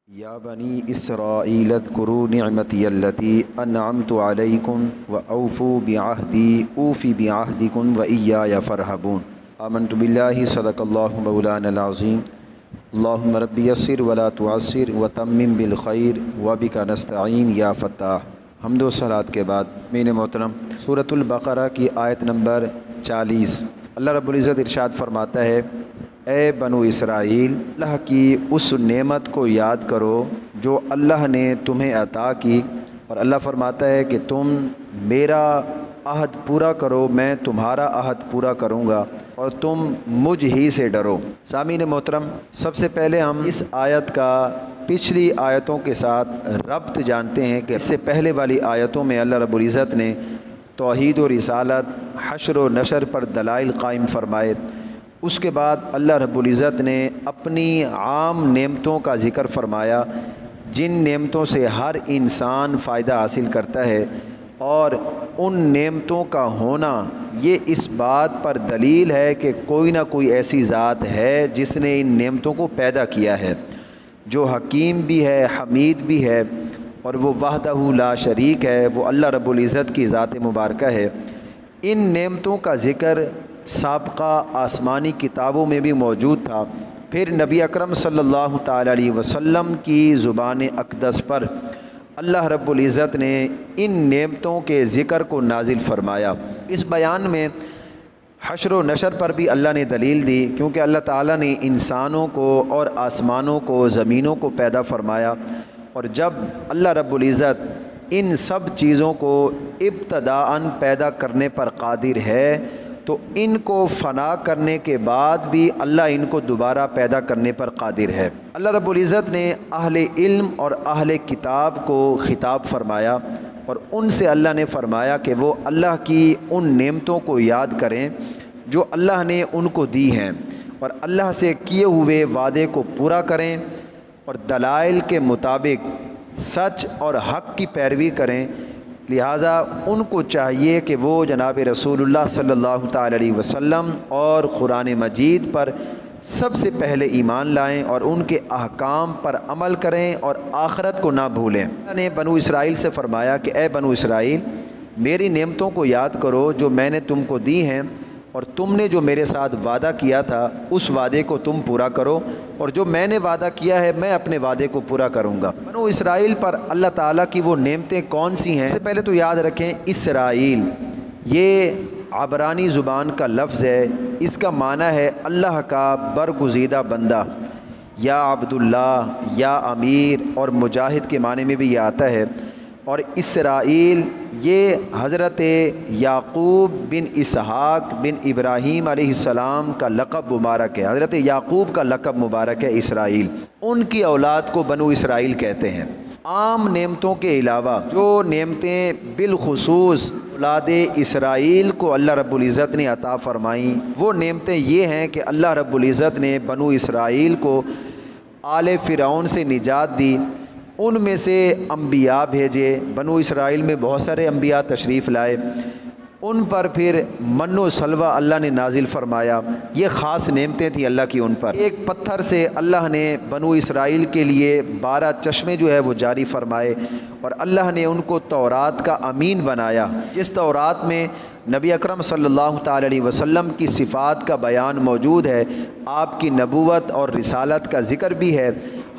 या बनी इसराईल अज़्कुरू निअमती अल्लती अनअमत अलैकुम व औफ़ू बिअहदी ऊफ़ी बिअहदिकुम व इय्याया फ़रहबून। आमनतु बिल्लाहि सदक़ल्लाहु मौलानल अज़ीम। अल्लाहुम्मा रब्बि यस्सिर वला तुअस्सिर व तम्मिम बिल खैर व बिका नस्तईन या फ़त्ताह। हम्द व सलात के बाद मेरे मोहतरम, सूरतुल बक़रा की आयत नंबर 40 अल्लाह रब्बुल इज़्ज़त इरशाद फरमाता है, ए बनु इसराईल, अल्लाह की उस नेमत को याद करो जो अल्लाह ने तुम्हें अता की। और अल्लाह फरमाता है कि तुम मेरा अहद पूरा करो, मैं तुम्हारा अहद पूरा करूँगा और तुम मुझ ही से डरो। सामीन मोहतरम, सबसे पहले हम इस आयत का पिछली आयतों के साथ रब्त जानते हैं कि इससे पहले वाली आयतों में अल्लाह रब्बुल इज़्ज़त ने तौहीद और रिसालत, हश्र व नशर पर दलाइल कायम फरमाए। उसके बाद अल्लाह रब्बुल इज़्ज़त ने अपनी आम नेमतों का ज़िक्र फरमाया जिन नेमतों से हर इंसान फ़ायदा हासिल करता है, और उन नेमतों का होना ये इस बात पर दलील है कि कोई ना कोई ऐसी ज़ात है जिसने इन नेमतों को पैदा किया है, जो हकीम भी है, हमीद भी है, और वो वहदहू ला शरीक है, वो अल्लाह रब्बुल इज़्ज़त की ज़ात मुबारका है। इन नेमतों का ज़िक्र साबका आसमानी किताबों में भी मौजूद था। फिर नबी अकरम सल्लल्लाहु ताला अलैहि वसल्लम की ज़ुबान अक़दस पर अल्लाह रब्बुल इज़्ज़त ने इन नेमतों के ज़िक्र को नाजिल फरमाया। इस बयान में हश्र व नशर पर भी अल्लाह ने दलील दी, क्योंकि अल्लाह ताला ने इंसानों को और आसमानों को, ज़मीनों को पैदा फरमाया, और जब अल्लाह रब्बुल इज़्ज़त इन सब चीज़ों को इब्तदाअन पैदा करने पर कादिर है, तो इनको फ़ना करने के बाद भी अल्लाह इनको दोबारा पैदा करने पर कादिर है। अल्लाह रब्बुल इज़्ज़त ने अहले इल्म और अहले किताब को ख़िताब फरमाया, और उनसे अल्लाह ने फरमाया कि वो अल्लाह की उन नेमतों को याद करें जो अल्लाह ने उनको दी हैं, और अल्लाह से किए हुए वादे को पूरा करें, और दलाइल के मुताबिक सच और हक़ की पैरवी करें। लिहाजा उनको चाहिए कि वो जनाब रसूलुल्लाह सल्लल्लाहु ताला अलैहि वसल्लम और कुरान मजीद पर सबसे पहले ईमान लाएं और उनके अहकाम पर अमल करें और आखिरत को ना भूलें। अल्लाह ने बनु इसराइल से फरमाया कि ए बनु इसराइल, मेरी नेमतों को याद करो जो मैंने तुमको दी हैं, और तुमने जो मेरे साथ वादा किया था उस वादे को तुम पूरा करो, और जो मैंने वादा किया है मैं अपने वादे को पूरा करूँगा। बनु इसराइल पर अल्लाह ताला की वो नेमतें कौन सी हैं? सबसे पहले तो याद रखें, इसराइल ये अबरानी ज़ुबान का लफ्ज़ है। इसका माना है अल्लाह का बरगुज़ीदा बंदा, या अब्दुल्लाह, या अमीर, और मुजाहिद के माने में भी ये आता है। और इसराइल ये हज़रत याक़ूब बिन इसहाक़ बिन इब्राहीम अलैहिस्सलाम का लक़ब मुबारक है। हज़रत याक़ूब का लक़ब मुबारक है इसराइल। उनकी औलाद को बनु इसराइल कहते हैं। आम नेमतों के अलावा जो नेमतें बिलखुसूस औलाद इसराइल को अल्लाह रब्बुल इज़्ज़त ने अता फ़रमाई, वो नेमतें ये हैं कि अल्लाह रब्बुल इज़्ज़त ने बनु इसराइल को आले फ़िरऔन से निजात दी, उनमें से अम्बिया भेजे। बनु इसराइल में बहुत सारे अम्बिया तशरीफ़ लाए, उन पर फिर मन्नो सलवा अल्लाह ने नाजिल फरमाया। ये ख़ास नेमतें थी अल्लाह की उन पर। एक पत्थर से अल्लाह ने बनु इसराइल के लिए 12 चश्मे जो है वो जारी फरमाए, और अल्लाह ने उनको तौरात का अमीन बनाया, जिस तौरात में नबी अकरम सल्लल्लाहु ताला अलैहि वसल्लम की सिफ़ात का बयान मौजूद है, आपकी नबूवत और रिसालत का ज़िक्र भी है।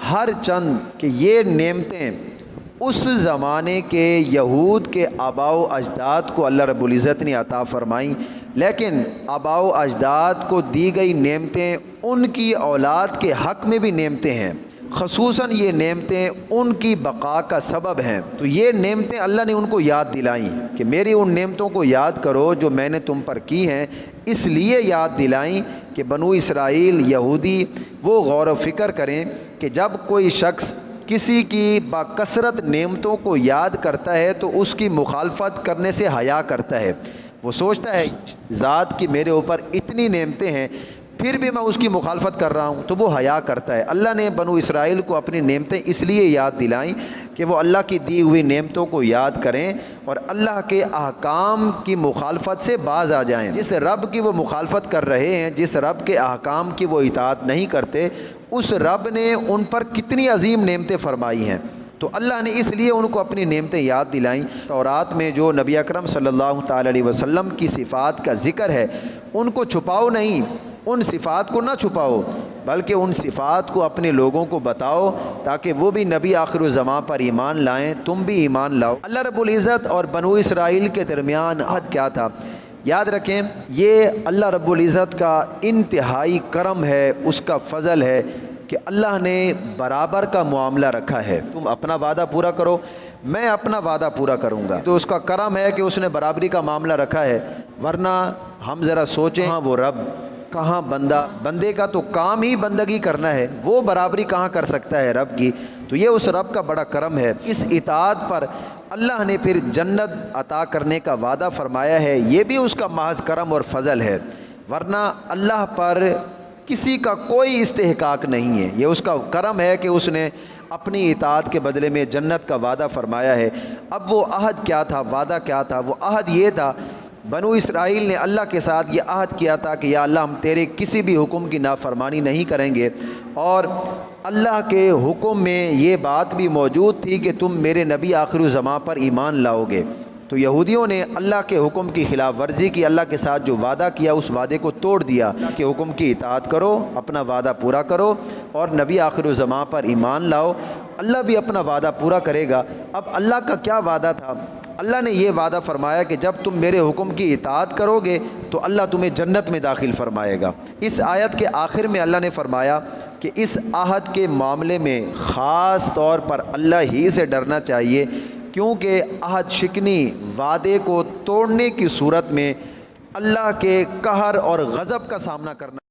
हर चंद कि ये नेमतें उस ज़माने के यहूद के आबाओ अजदाद को अल्लाह रब्बुल इज़्ज़त ने अता फ़रमाई, लेकिन आबाओ अजदाद को दी गई नेमतें उनकी औलाद के हक़ में भी नेमतें हैं। ख़ुसूसन ये नेमतें उनकी बका का सबब हैं। तो ये नेमतें अल्लाह ने उनको याद दिलाई कि मेरी उन नेमतों को याद करो जो मैंने तुम पर की हैं। इसलिए याद दिलाई कि बनु इसराइल यहूदी वो गौर व फ़िक्र करें कि जब कोई शख्स किसी की बाकसरत नेमतों को याद करता है तो उसकी मुखालफत करने से हया करता है। वो सोचता है ज़ात की मेरे ऊपर इतनी नेमतें हैं, پھر بھی میں اس کی مخالفت کر رہا ہوں تو وہ حیا کرتا ہے۔ اللہ نے بنو اسرائیل کو اپنی نعمتیں اس لیے یاد دلائیں کہ وہ اللہ کی دی ہوئی نعمتوں کو یاد کریں اور اللہ کے احکام کی مخالفت سے باز آ جائیں۔ جس رب کی وہ مخالفت کر رہے ہیں، جس رب کے احکام کی وہ اطاعت نہیں کرتے، اس رب نے ان پر کتنی عظیم نعمتیں فرمائی ہیں، تو اللہ نے اس لیے ان کو اپنی نعمتیں یاد دلائیں۔ تورات میں جو نبی اکرم صلی اللہ تعالی علیہ وسلم کی صفات کا ذکر ہے، ان کو چھپاؤ نہیں، ان صفات کو نہ چھپاؤ، بلکہ ان صفات کو اپنے لوگوں کو بتاؤ تاکہ وہ بھی نبی آخر الزمان پر ایمان لائیں، تم بھی ایمان لاؤ۔ اللہ رب العزت اور بنو اسرائیل کے درمیان عہد کیا تھا؟ یاد رکھیں، یہ اللہ رب العزت کا انتہائی کرم ہے، اس کا فضل ہے کہ اللہ نے برابر کا معاملہ رکھا ہے۔ تم اپنا وعدہ پورا کرو، میں اپنا وعدہ پورا کروں گا، تو اس کا کرم ہے کہ اس نے برابری کا معاملہ رکھا ہے۔ ورنہ ہم ذرا سوچیں، ہاں وہ رب، کہاں بندہ، بندے کا تو کام ہی بندگی کرنا ہے، وہ برابری کہاں کر سکتا ہے رب کی؟ تو یہ اس رب کا بڑا کرم ہے۔ اس اطاعت پر اللہ نے پھر جنت عطا کرنے کا وعدہ فرمایا ہے، یہ بھی اس کا محض کرم اور فضل ہے، ورنہ اللہ پر کسی کا کوئی استحقاق نہیں ہے۔ یہ اس کا کرم ہے کہ اس نے اپنی اطاعت کے بدلے میں جنت کا وعدہ فرمایا ہے۔ اب وہ عہد کیا تھا، وعدہ کیا تھا؟ وہ عہد یہ تھا، بنو اسرائیل نے اللہ کے ساتھ یہ عہد کیا تھا کہ یا اللہ ہم تیرے کسی بھی حکم کی نافرمانی نہیں کریں گے، اور اللہ کے حکم میں یہ بات بھی موجود تھی کہ تم میرے نبی آخر الزمان پر ایمان لاؤ گے۔ تو یہودیوں نے اللہ کے حکم کی خلاف ورزی کی، اللہ کے ساتھ جو وعدہ کیا اس وعدے کو توڑ دیا کہ حکم کی اطاعت کرو، اپنا وعدہ پورا کرو اور نبی آخر الزمان پر ایمان لاؤ۔ اللہ بھی اپنا وعدہ پورا کرے گا۔ اب اللہ کا کیا وعدہ تھا؟ اللہ نے یہ وعدہ فرمایا کہ جب تم میرے حکم کی اطاعت کرو گے تو اللہ تمہیں جنت میں داخل فرمائے گا۔ اس آیت کے آخر میں اللہ نے فرمایا کہ اس عہد کے معاملے میں خاص طور پر اللہ ہی سے ڈرنا چاہیے، کیونکہ عہد شکنی، وعدے کو توڑنے کی صورت میں اللہ کے قہر اور غضب کا سامنا کرنا